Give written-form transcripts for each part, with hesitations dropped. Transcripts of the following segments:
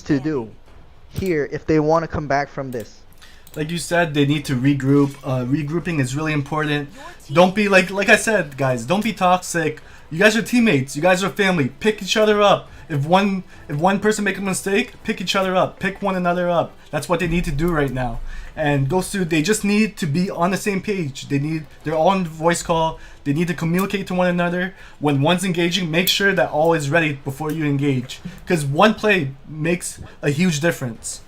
to do here if they want to come back from this? Like you said, they need to regroup. Regrouping is really important. Don't be like I said, guys. Don't be toxic. You guys are teammates. You guys are family. Pick each other up. If one person make a mistake, pick each other up. Pick one another up. That's what they need to do right now. And Guso, they just need to be on the same page. They're all on voice call. They need to communicate to one another. When one's engaging, make sure that all is ready before you engage. Because one play makes a huge difference.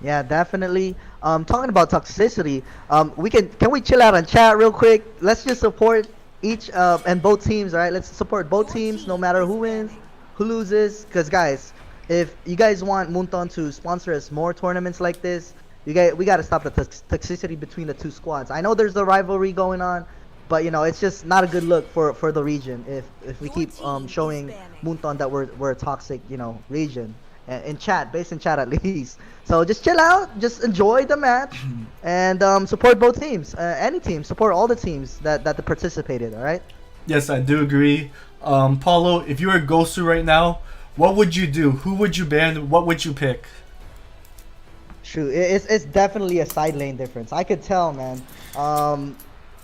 Yeah, definitely. Talking about toxicity, we can we chill out and chat real quick? Let's just support each and both teams, all right? Let's support both teams, no matter who wins, who loses. Cause guys, if you guys want Munton to sponsor us more tournaments like this, we gotta stop the toxicity between the two squads. I know there's a rivalry going on, but it's just not a good look for the region if we keep showing Munton that we're a toxic region. In chat, based in chat at least. So just chill out, just enjoy the match, and support both teams. Any team, support all the teams that participated. All right. Yes, I do agree. Paulo, if you were Guso right now, what would you do? Who would you ban? What would you pick? Shoot, it's definitely a side lane difference. I could tell, man.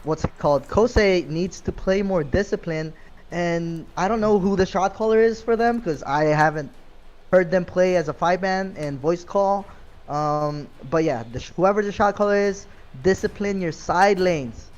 What's it called? Kosei needs to play more discipline, and I don't know who the shot caller is for them because I haven't heard them play as a 5-man and voice call. But yeah, whoever the shot caller is, discipline your side lanes.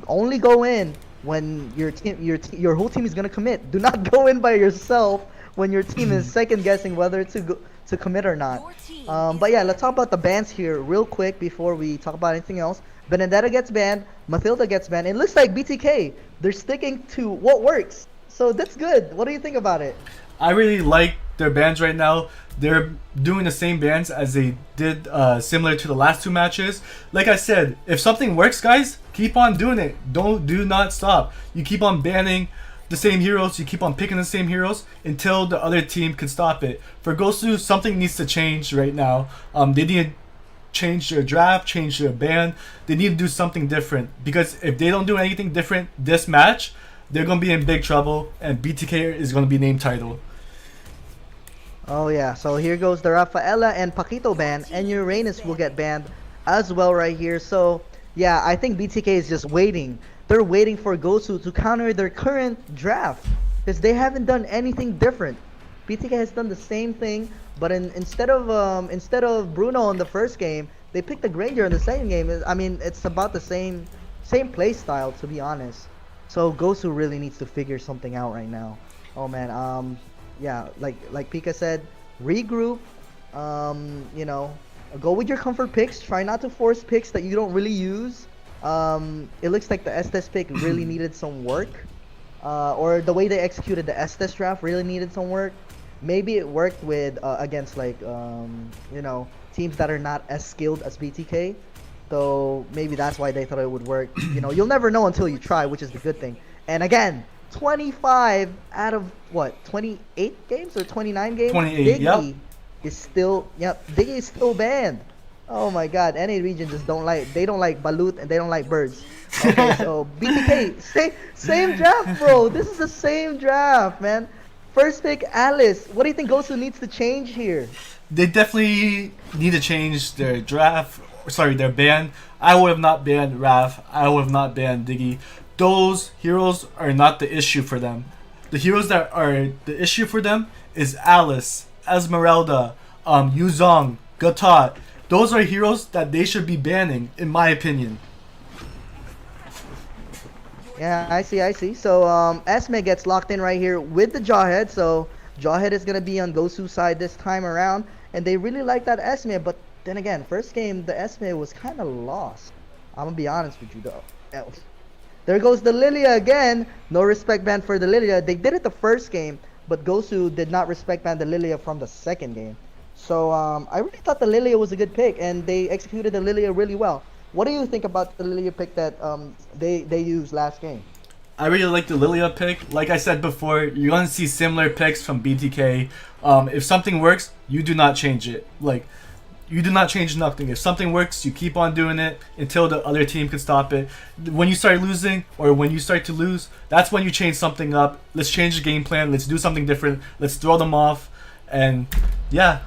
Only go in when your whole team is gonna commit. Do not go in by yourself when your team is second guessing whether to commit or not. But yeah, let's talk about the bans here real quick before we talk about anything else. Benedetta gets banned, Mathilda gets banned. It looks like BTK, they're sticking to what works. So that's good. What do you think about it? I really like their bans right now. They're doing the same bans as they did similar to the last two matches. Like I said, if something works, guys, keep on doing it. Do not stop. You keep on banning the same heroes. You keep on picking the same heroes until the other team can stop it. For Guso, something needs to change right now. They need to change their draft, change their ban. They need to do something different, because if they don't do anything different this match, they're going to be in big trouble, and BTK is going to be named title. Oh yeah, so here goes the Rafaela and Paquito ban, and Uranus will get banned as well right here. So yeah, I think BTK is just waiting. They're waiting for Guso to counter their current draft because they haven't done anything different. BTK has done the same thing, but instead of Bruno in the first game, they picked the Granger in the second game. I mean, it's about the same play style, to be honest. So Guso really needs to figure something out right now. Oh man, yeah, like Pika said, regroup. Go with your comfort picks. Try not to force picks that you don't really use. It looks like the Estes pick really needed some work, or the way they executed the Estes draft really needed some work. Maybe it worked with against teams that are not as skilled as BTK. So maybe that's why they thought it would work. You'll never know until you try, which is the good thing. And again, 25 out of what, 28 games or 29 games? 28, Diggy is still, Diggy is still banned. Oh my god, NA region just don't like balut and they don't like birds. Okay, so BTK, same draft, bro. This is the same draft, man. First pick, Alice. What do you think Guso needs to change here? They definitely need to change their draft. Sorry, their ban. I would have not banned Raph. I would have not banned Diggy. Those heroes are not the issue for them. The heroes that are the issue for them is Alice, Esmeralda, Yuzong, Gatot. Those are heroes that they should be banning, in my opinion. Yeah, I see. So Esme gets locked in right here with the Jawhead. So Jawhead is gonna be on Gosu's side this time around, and they really like that Esme. But then again, first game the Esme was kind of lost. I'm gonna be honest with you though. There goes the Lilia again. No respect ban for the Lilia. They did it the first game, but Guso did not respect ban the Lilia from the second game. So I really thought the Lilia was a good pick, and they executed the Lilia really well. What do you think about the Lilia pick that they used last game? I really like the Lilia pick. Like I said before, you're going to see similar picks from BTK. If something works, you do not change it. You do not change nothing. If something works, you keep on doing it until the other team can stop it. When you start losing, or when you start to lose, that's when you change something up. Let's change the game plan. Let's do something different. Let's throw them off. And Yeah.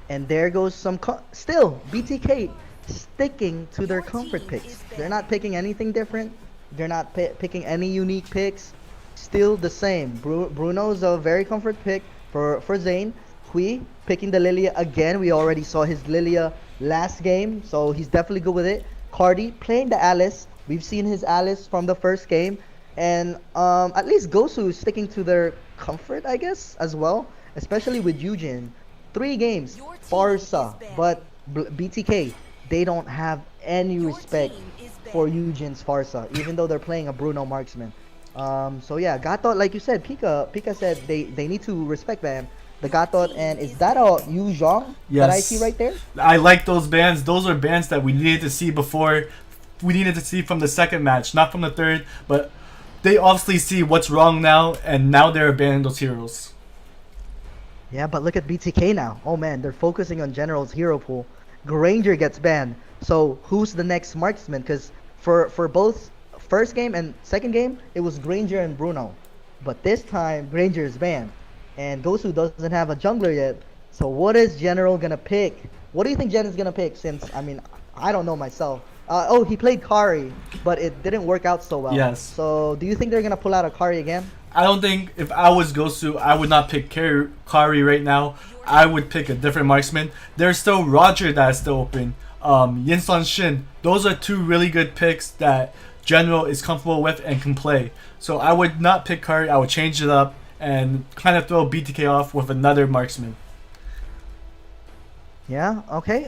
And there goes some still BTK sticking to their comfort picks. They're not picking anything different. They're not picking any unique picks. Still the same. Bruno's a very comfort pick for Zane. Hui picking the Lilia again. We already saw his Lilia last game, so he's definitely good with it. Cardi playing the Alice. We've seen his Alice from the first game, and at least Gosu is sticking to their comfort, I guess, as well. Especially with Yujin. 3 games, Farsa, but BTK, they don't have any respect for Eugen's Farsa, even though they're playing a Bruno marksman. So yeah, Gatot, like you said, Pika said they need to respect them. The Gatot, and is that a Yu Zhong that I see Yes. right there? I like those bans. Those are bans that we needed to see before. We needed to see from the second match, not from the third. But they obviously see what's wrong now, and now they're banning those heroes. Yeah, but look at BTK now. Oh man, they're focusing on General's hero pool. Granger gets banned. So who's the next marksman? Because for both first game and second game, it was Granger and Bruno. But this time, Granger is banned. And Gosu doesn't have a jungler yet. So what is General gonna pick? What do you think Gen is gonna pick? Since, I mean, I don't know myself. Oh, he played Kari, but it didn't work out so well. Yes. So do you think they're gonna pull out a Kari again? I don't think if I was Gosu, I would not pick Kari right now. I would pick a different marksman. There's still Roger that is still open. Yinsun Shin. Those are 2 really good picks that General is comfortable with and can play. So I would not pick Kari. I would change it up and kind of throw BTK off with another marksman. Yeah, okay.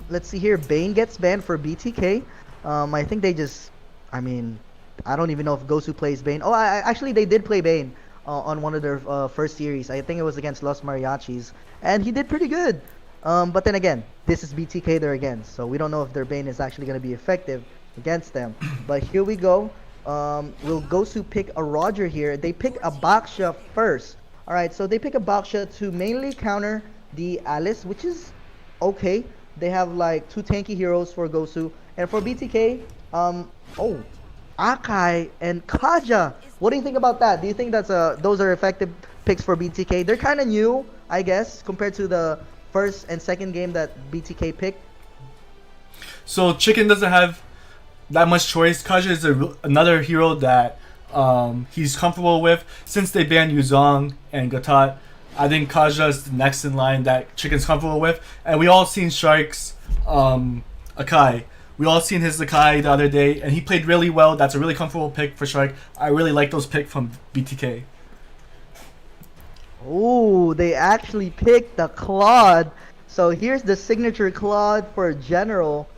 Let's see here. Bane gets banned for BTK. I think they just, I mean, I don't even know if Gosu plays Bane. Oh, actually they did play Bane on one of their first series. I think it was against Los Mariachis, and he did pretty good. But then again, this is BTK there again, so we don't know if their Bane is actually going to be effective against them. But here we go. Will Gosu pick a Roger here? They pick a Baksha first. All right, so they pick a Baksha to mainly counter the Alice, which is okay. They have like 2 tanky heroes for Gosu, and for BTK, oh, Akai and Kaja. What do you think about that? Do you think those are effective picks for BTK? They're kind of new, I guess, compared to the first and second game that BTK picked. So Chicken doesn't have that much choice. Kaja is another hero that he's comfortable with. Since they banned Yuzong and Gatot, I think Kaja is the next in line that Chicken's comfortable with. And we all seen Shark's Akai. We all seen his Akai the other day, and he played really well. That's a really comfortable pick for Shark. I really like those picks from BTK. Oh, they actually picked the Claude. So here's the signature Claude for General.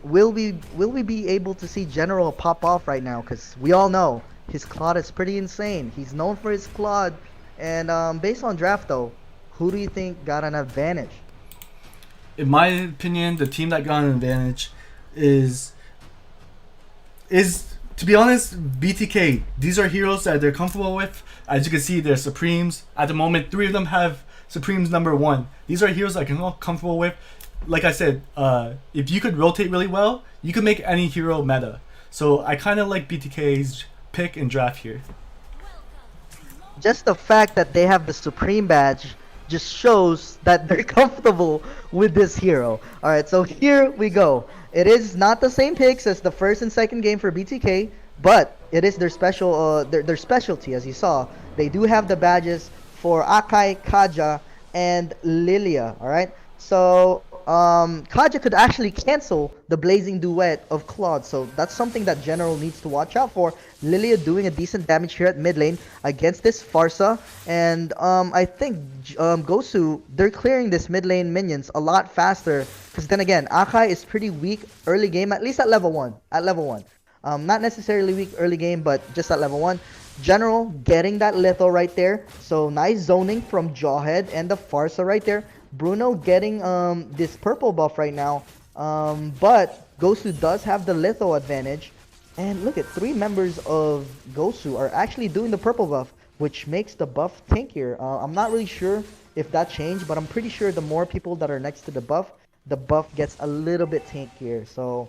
Will we be able to see General pop off right now? Because we all know his Claude is pretty insane. He's known for his Claude. And based on draft though, who do you think got an advantage? In my opinion, the team that got an advantage is to be honest, BTK. These are heroes that they're comfortable with. As you can see, they're Supremes. At the moment, 3 of them have Supremes #1. These are heroes that I'm comfortable with. Like I said, if you could rotate really well, you could make any hero meta. So I kind of like BTK's pick and draft here. Just the fact that they have the Supreme badge just shows that they're comfortable with this hero. Alright, so here we go. It is not the same picks as the first and second game for BTK, but it is their special their specialty. As you saw, they do have the badges for Akai, Kaja, and Lilia. Alright, so Kaja could actually cancel the Blazing Duet of Claude, so that's something that General needs to watch out for. Lilia doing a decent damage here at mid lane against this Farsa, and I think Gosu, they're clearing this mid lane minions a lot faster, because then again, Akai is pretty weak early game, at least at level 1. Not necessarily weak early game, but just at level 1. General getting that lethal right there, so nice zoning from Jawhead and the Farsa right there. Bruno getting this purple buff right now, but Gosu does have the litho advantage. And look at 3 members of Gosu are actually doing the purple buff, which makes the buff tankier. I'm not really sure if that changed, but I'm pretty sure the more people that are next to the buff gets a little bit tankier. So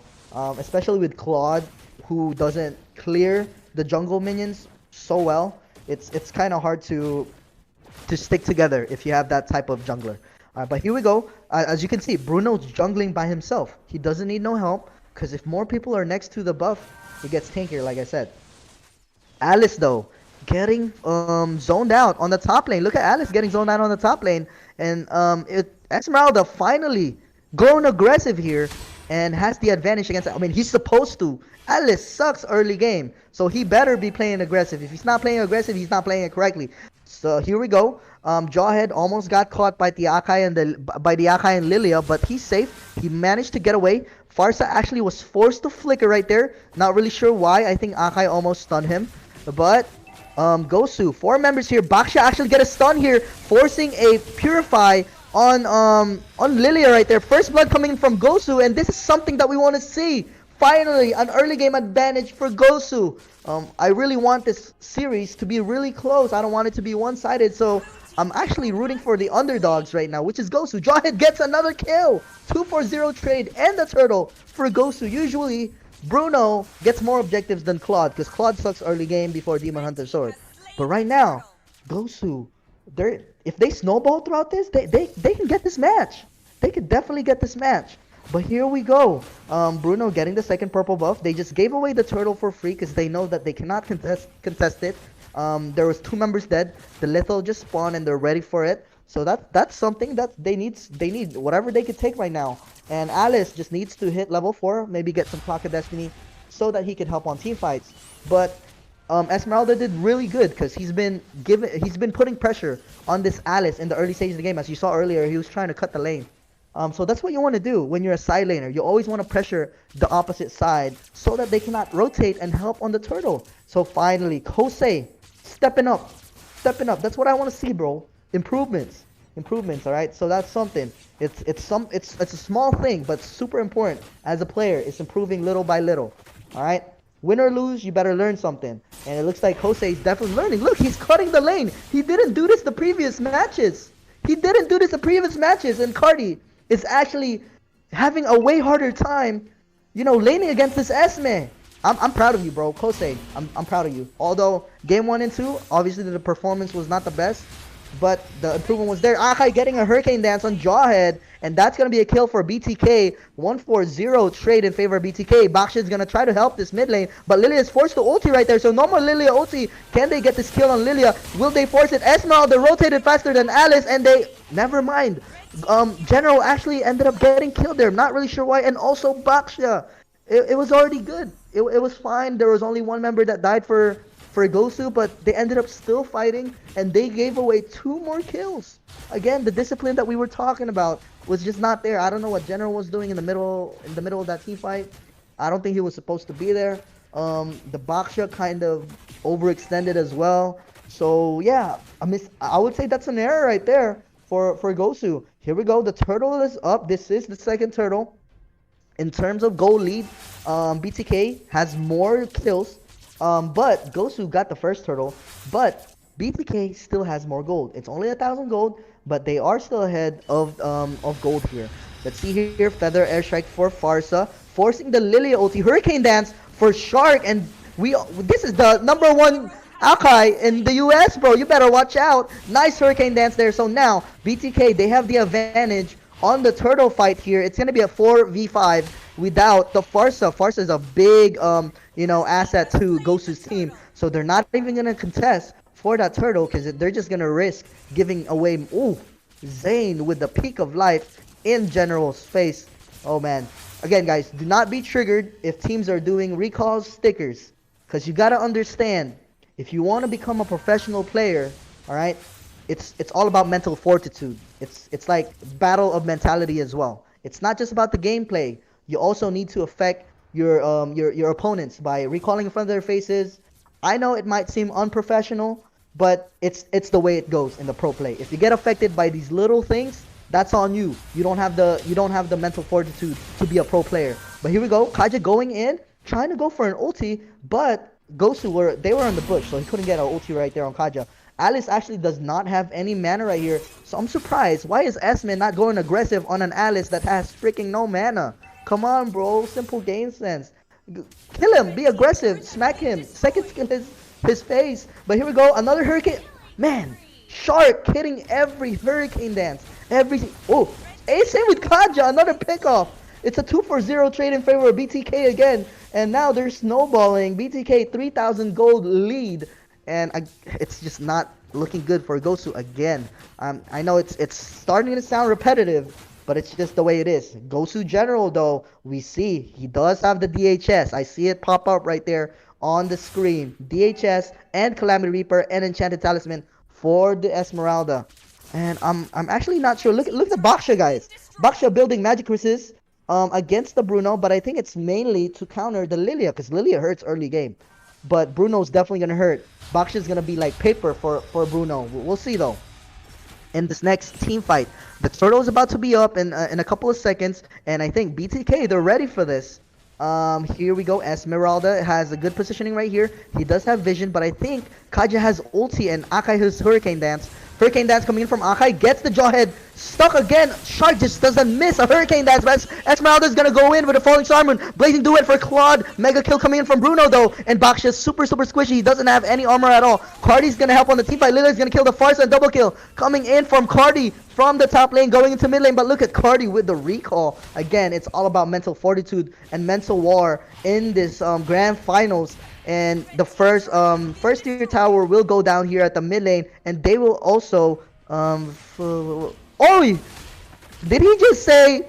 especially with Claude, who doesn't clear the jungle minions so well, it's kind of hard to to stick together if you have that type of jungler. But here we go. As you can see, Bruno's jungling by himself. He doesn't need no help, because if more people are next to the buff, he gets tankier, like I said. Alice, though, getting zoned out on the top lane. Look at Alice getting zoned out on the top lane. And Esmeralda finally going aggressive here and has the advantage against... I mean, he's supposed to. Alice sucks early game, so he better be playing aggressive. If he's not playing aggressive, he's not playing it correctly. So here we go. Jawhead almost got caught by the Akai and Lilia, but he's safe. He managed to get away. Farsa actually was forced to flicker right there. Not really sure why. I think Akai almost stunned him. But Guso, 4 members here. Baksha actually get a stun here, forcing a Purify on Lilia right there. First blood coming in from Guso, and this is something that we want to see. Finally, an early game advantage for Guso. I really want this series to be really close. I don't want it to be one-sided, so I'm actually rooting for the underdogs right now, which is Guso. Jawhead gets another kill. 2-4-0 trade and the turtle for Guso. Usually, Bruno gets more objectives than Claude, because Claude sucks early game before Demon Hunter Sword. But right now, Guso, if they snowball throughout this, they can get this match. They could definitely get this match. But here we go. Bruno getting the second purple buff. They just gave away the turtle for free because they know that they cannot contest it. There was 2 members dead. The lethal just spawned and they're ready for it. So that's something that they need whatever they could take right now. And Alice just needs to hit level 4, maybe get some Clock of Destiny so that he can help on team fights. But Esmeralda did really good because he's been putting pressure on this Alice in the early stages of the game. As you saw earlier, he was trying to cut the lane. So that's what you want to do when you're a side laner. You always want to pressure the opposite side so that they cannot rotate and help on the turtle. So finally, Kosei stepping up. That's what I want to see, bro. Improvements, all right? So that's something. It's a small thing, but super important as a player. It's improving little by little, all right? Win or lose, you better learn something. And it looks like Kosei is definitely learning. Look, he's cutting the lane. He didn't do this the previous matches. And Cardi is actually having a way harder time, laning against this Esme. I'm proud of you, bro. Kosei, I'm proud of you. Although game 1 and 2, obviously the performance was not the best, but the improvement was there. Akai getting a Hurricane Dance on Jawhead, and that's going to be a kill for BTK. 1-4-0 trade in favor of BTK. Baksha's going to try to help this mid lane, but Lilia is forced to ulti right there, so no more Lilia ulti. Can they get this kill on Lilia? Will they force it? Esmeralda rotated faster than Alice, and never mind. General actually ended up getting killed there. I'm not really sure why. And also Baksha. It was already good. It was fine. There was only 1 member that died for Guso, but they ended up still fighting, and they gave away 2 more kills. Again, the discipline that we were talking about was just not there. I don't know what General was doing in the middle of that team fight. I don't think he was supposed to be there. The Baksha kind of overextended as well. So yeah, I would say that's an error right there for Guso. Here we go. The turtle is up. This is the second turtle. In terms of gold lead, BTK has more kills, but Guso got the first turtle. But BTK still has more gold. It's only 1,000 gold, but they are still ahead of gold here. Let's see here. Feather airstrike for Farsa, forcing the Lilia ulti. Hurricane Dance for Shark, and this is the #1 Akai in the US, bro. You better watch out. Nice Hurricane Dance there. So now BTK, they have the advantage on the turtle fight here. It's gonna be a 4v5 without the Farsa. Farsa is a big asset to Guso's team, so they're not even gonna contest for that turtle because they're just gonna risk giving away. Ooh, Zane with the peak of life in General's face. Oh man. Again, guys, do not be triggered if teams are doing recalls stickers, because you gotta understand, if you want to become a professional player, all right, it's all about mental fortitude. It's like battle of mentality as well. It's not just about the gameplay. You also need to affect your opponents by recalling in front of their faces. I know it might seem unprofessional, but it's the way it goes in the pro play. If you get affected by these little things, that's on you. You don't have the mental fortitude to be a pro player. But here we go. Kaja going in, trying to go for an ulti, but Guso were on the bush, so he couldn't get an ulti right there on Kaja. Alice actually does not have any mana right here, so I'm surprised. Why is Esme not going aggressive on an Alice that has freaking no mana? Come on, bro. Simple game sense. Kill him. Be aggressive. Smack him. Second skill his face. But here we go. Another Hurricane. Man, Shark hitting every hurricane dance. Every oh, same with Kaja, another pickoff. It's a 2-for-0 trade in favor of BTK again, and now they're snowballing. BTK 3,000 gold lead, and it's just not looking good for Gosu again. I know it's starting to sound repetitive, but it's just the way it is. Gosu General though, we see he does have the DHS. I see it pop up right there on the screen. DHS and Calamity Reaper and Enchanted Talisman for the Esmeralda. And I'm actually not sure. Look at the Baksha guys. Baksha building magic resist against the Bruno, but I think it's mainly to counter the Lilia, because Lilia hurts early game. But Bruno's definitely gonna hurt. Baksha's gonna be like paper for Bruno. We'll see though. In this next team fight, the turtle is about to be up in a couple of seconds, and I think BTK, they're ready for this. Here we go. Esmeralda has a good positioning right here. He does have vision, but I think Kaja has ulti and Akai has Hurricane Dance. Hurricane Dance coming in from Akai, gets the Jawhead, stuck again. Shark just doesn't miss a Hurricane Dance, but Esmeralda's gonna go in with a Falling Star Moon. Blazing Duet for Claude. Mega kill coming in from Bruno though, and Baksha's super squishy. He doesn't have any armor at all. Cardi's gonna help on the team fight. Lily's gonna kill the Farsa and double kill. Coming in from Cardi from the top lane, going into mid lane, but look at Cardi with the recall. Again, it's all about mental fortitude and mental war in this grand finals. And the first tier tower will go down here at the mid lane, and they will also did he just say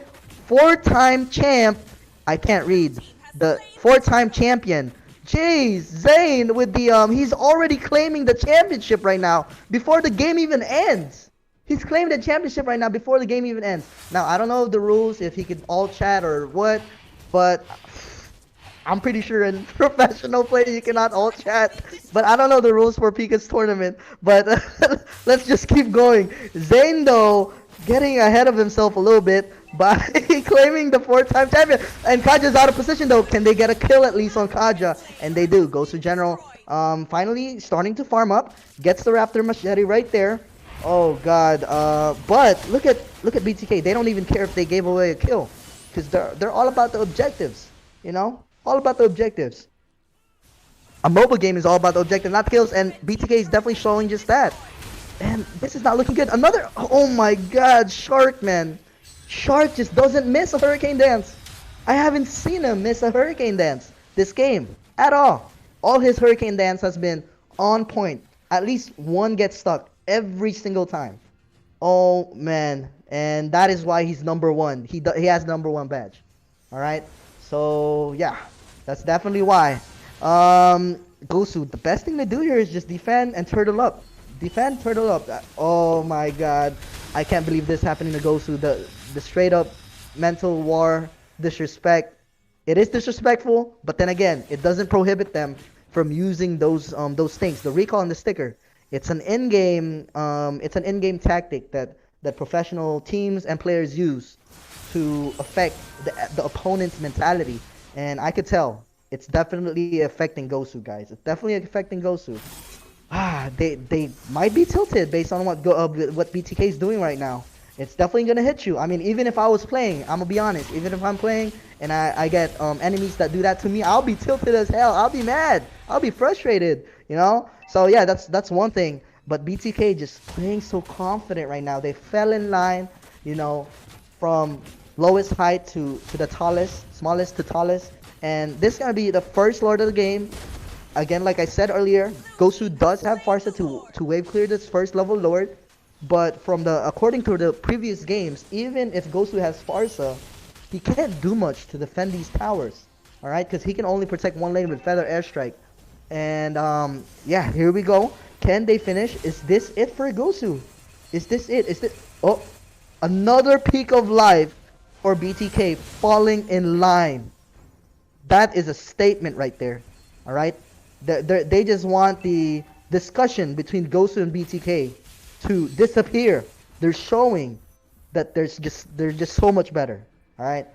4-time champ? I can't read. The 4-time champion. Jeez, Zane with the he's already claiming the championship right now before the game even ends. He's claiming the championship right now before the game even ends. Now I don't know the rules, if he could all chat or what, but I'm pretty sure in professional play you cannot all chat, but I don't know the rules for Pika's tournament. But let's just keep going. Zane though, getting ahead of himself a little bit by claiming the 4-time champion. And Kaja's out of position though. Can they get a kill at least on Kaja? And they do. Goes to General. Finally starting to farm up. Gets the Raptor Machete right there. Oh god. But look at BTK. They don't even care if they gave away a kill, because they're all about the objectives. You know. All about the objectives. A mobile game is all about the objective, not kills, and BTK is definitely showing just that. And this is not looking good. Another, oh my god, Shark, man. Shark just doesn't miss a Hurricane Dance. I haven't seen him miss a Hurricane Dance this game at all. All his Hurricane Dance has been on point. At least one gets stuck every single time. Oh man, and that is why he's number one. He has number one badge. All right. So yeah, that's definitely why. Guso, the best thing to do here is just defend and turtle up. Defend, turtle up. Oh my god, I can't believe this happening to Guso. The straight up mental war, disrespect. It is disrespectful, but then again, it doesn't prohibit them from using those things. The recall and the sticker. It's an in-game tactic that professional teams and players use to affect the opponent's mentality, and I could tell it's definitely affecting Gosu, guys. It's definitely affecting Gosu. They might be tilted based on what BTK is doing right now. It's definitely gonna hit you. I mean, even if I was playing, I'm gonna be honest. Even if I'm playing and I get enemies that do that to me, I'll be tilted as hell. I'll be mad. I'll be frustrated. You know. So yeah, that's one thing. But BTK just playing so confident right now. They fell in line. You know, from lowest height to the tallest, smallest to tallest, and this is gonna be the first Lord of the game. Again, like I said earlier, Gosu does have Farsa to wave clear this first level Lord, but according to the previous games, even if Gosu has Farsa, he can't do much to defend these towers. All right, because he can only protect one lane with Feather Airstrike. And yeah, here we go. Can they finish? Is this it for Gosu? Is this it? Is this? Oh, another peak of life for BTK falling in line. That is a statement right there. All right, they just want the discussion between Gosu and BTK to disappear. They're showing that they're just so much better. All right,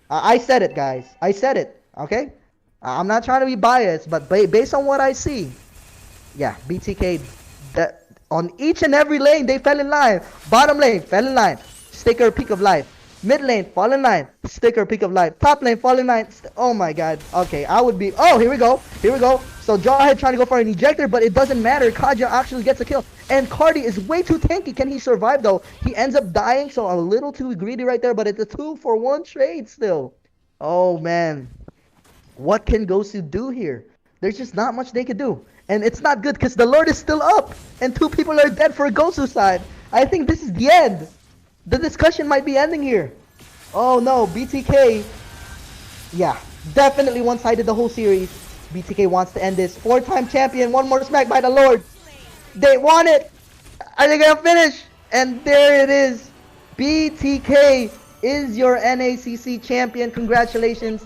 I said it, guys. I said it. Okay, I'm not trying to be biased, but based on what I see, yeah, BTK, on each and every lane they fell in line. Bottom lane fell in line. Sticker peak of life. Mid lane, fall in line. Sticker, peak of life. Top lane, fall in line. Oh my god. Okay, I would be. Oh, here we go. Here we go. So Jawhead trying to go for an ejector, but it doesn't matter. Kaja actually gets a kill. And Cardi is way too tanky. Can he survive though? He ends up dying, so a little too greedy right there, but it's a 2-for-1 trade still. Oh man. What can Gosu do here? There's just not much they could do. And it's not good because the Lord is still up. And 2 people are dead for Gosu side. I think this is the end. The discussion might be ending here. Oh no, BTK. Yeah, definitely one-sided the whole series. BTK wants to end this. 4-time champion, one more smack by the Lord. They want it. Are they gonna finish? And there it is. BTK is your NACC champion. Congratulations.